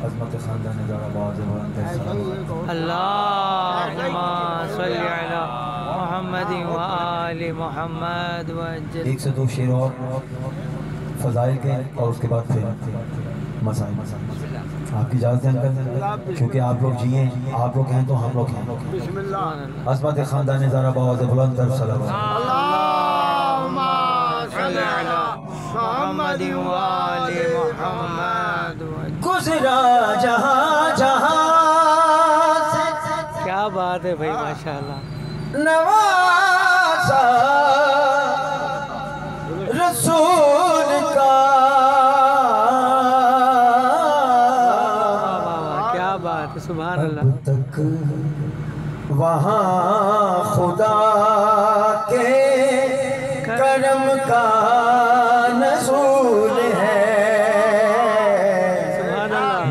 अज़मत ख़ानदान अल्लाहुम्मा सल्ली अला मुहम्मदिन व आलि मुहम्मद वज्जल। 1 से 2 शेर और फ़ज़ाइल के और उसके बाद फिर मसाइल। आपकी इजाज़त है अंकल, क्योंकि आप लोग जिए, आप लोग हैं तो हम लोग हैं। अज़मत ख़ानदान ज़ारा बावाज़ बुलंद तर सलावत। अल्लाहुम्मा सल्ली अला मुहम्मदिन व आलि मुहम्मद वज्जल। गुज़रा जहाँ जहाँ से, क्या बात है भाई, माशाअल्लाह। नवाज़ा रसूल का, क्या बात है, सुभान अल्लाह। अब तक वहाँ खुदा के करम का नज़ूल है।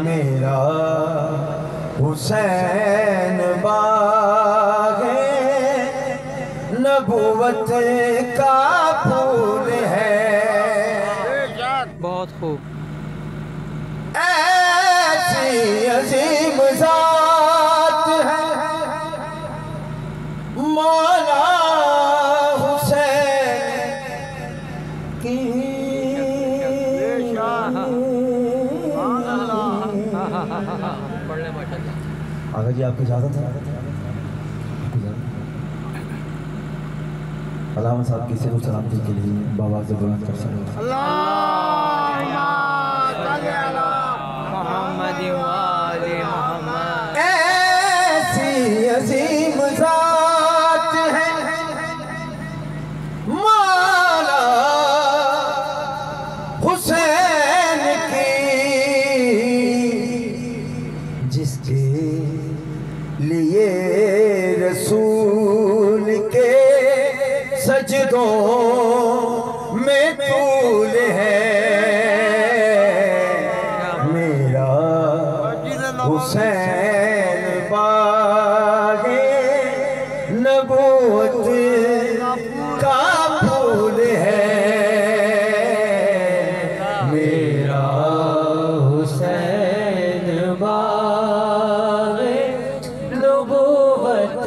मेरा हुसैन बाग़े नबूवत का फूल है। बहुत खूब। ऐसी अजीम ज़ात है मौला हुसैन की। अगर जी आपकी इजाज़त है, अलामा साहब की सिर सलामती के लिए बाबा से बुलंद कर सकते। ऐसी अजीम ज़ात है मौला हुसैन की, जिसके लिए रसूल के सजदों में तूल है। मेरा हुसैन बाग़े नबूवत का फूल है। मेरा हुसैन बाग़े नबूवत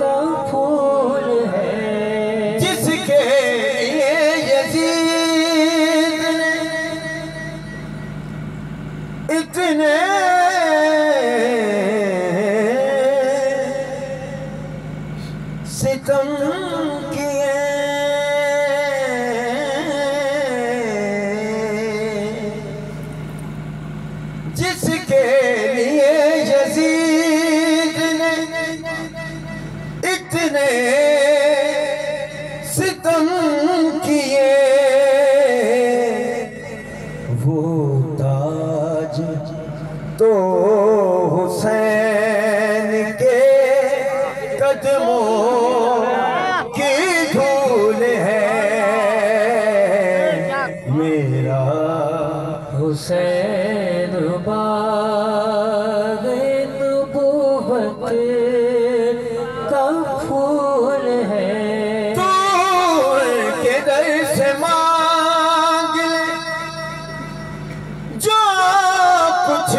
का फूल है। जिसके लिए यज़ीद ने इतने सितम किए, जिसके लिए यज़ीद ने इतने सितम किए, वो ताज तो हुसैन के कदमों की धूल है। मेरा हुसैन बाग़े नबूवत का फूल है। तू के दर से मांग ले जो कुछ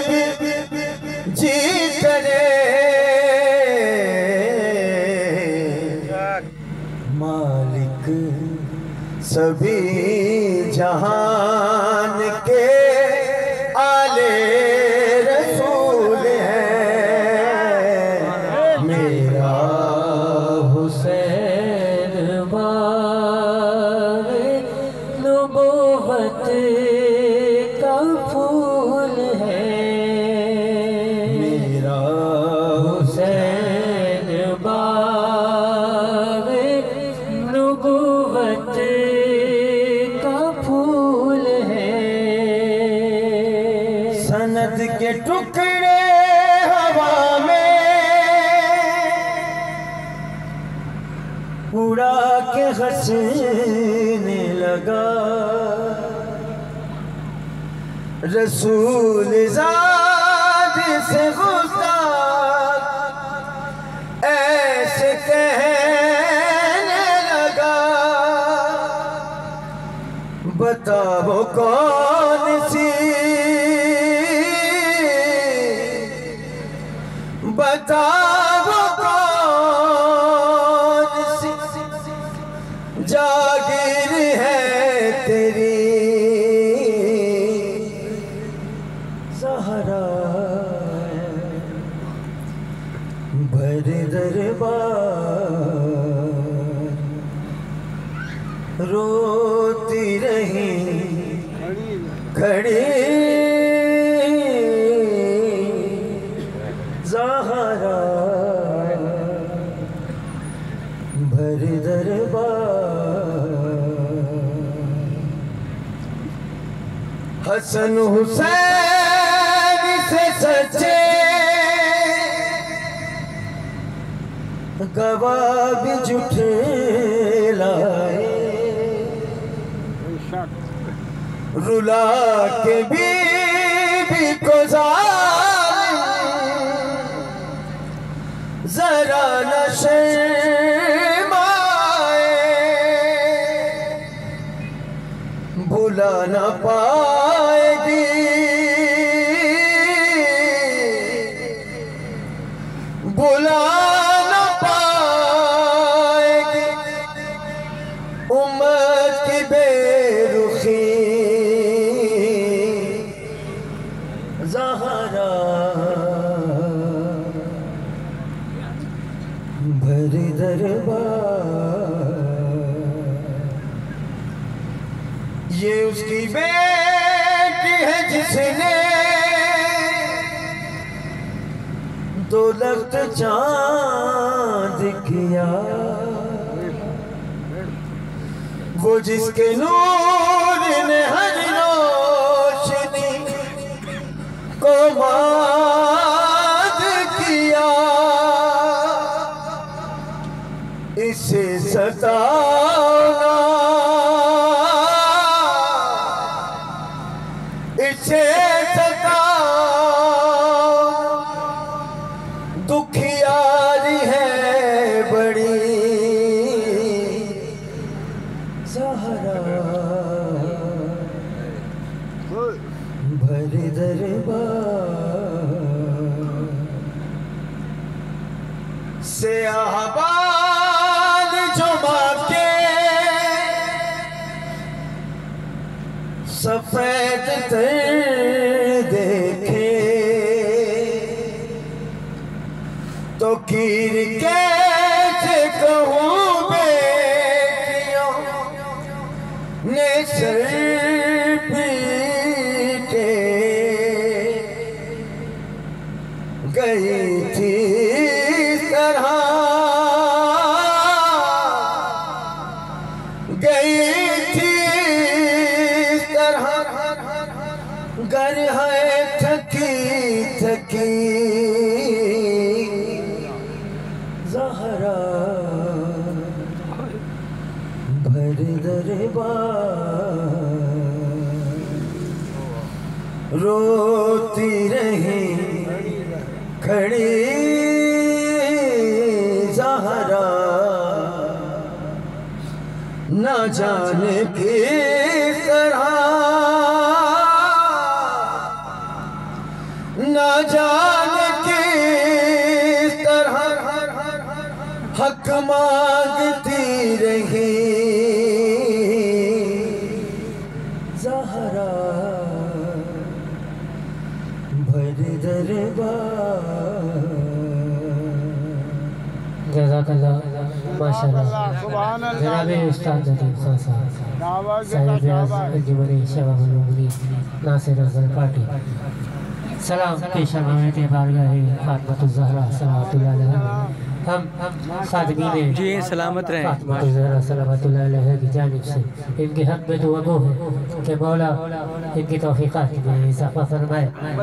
भी जी करे, मालिक सभी जहान के आले रसूल है। मेरा हुसैन बाग़े नबूवत का फूल है। मेरा हुसैन बाग़े नबूवत का फूल है। सनद के टुकड़े हवा में उड़ा के हंसने लगा, रसूल ज़ाद से गुस्ताख ऐसे कहने लगा, बताओ कौन सी खड़ी ज़हरा भर दरबार हसन हुसैन से सच्चे गवाह भी झुठलाए रुला के बीबी को जरा न शर्माए बुला न पाएगी बुला न पाएगी उम्मत की बेरुखी ज़हरा भर दरबार ये उसकी बेटी है जिसने दो लफ्त चांद किया वो जिसके नूर ने हर रोशनी को माद किया इसे सताना इसे सताना दुखियारी है बड़ी ज़हरा भर दरबार से आहबान जो माके सफेद तर देखे तो कीर कैसे कहूँ बेटियों ने सर पीटे गई थी तरह गई थी तरह घर है थकी थकी ज़हरा भर दरबार रोती रही खड़ी ज़हरा न जाने किस तरह न जाने किस तरह हक मांगती रही ज़हरा भर दरबार जज़ाकल्लाह माशाअल्लाह जनाब उस्ताद नदीम खान साहब साहिब अंजुमन शबाबुल मुगनी नासिर अफजल पार्टी सलाम पेश फरमाने के बारगाह फातिमा ज़हरा सलावतुल्लाह अलैहा हम खादिमीन जी सलामत रहें फातिमा ज़हरा सलावतुल्लाह अलैहा की जानिब से इनके हक़ में दुआ गो है कि मौला इनकी तौफ़ीक़ात में इज़ाफ़ा फरमाए।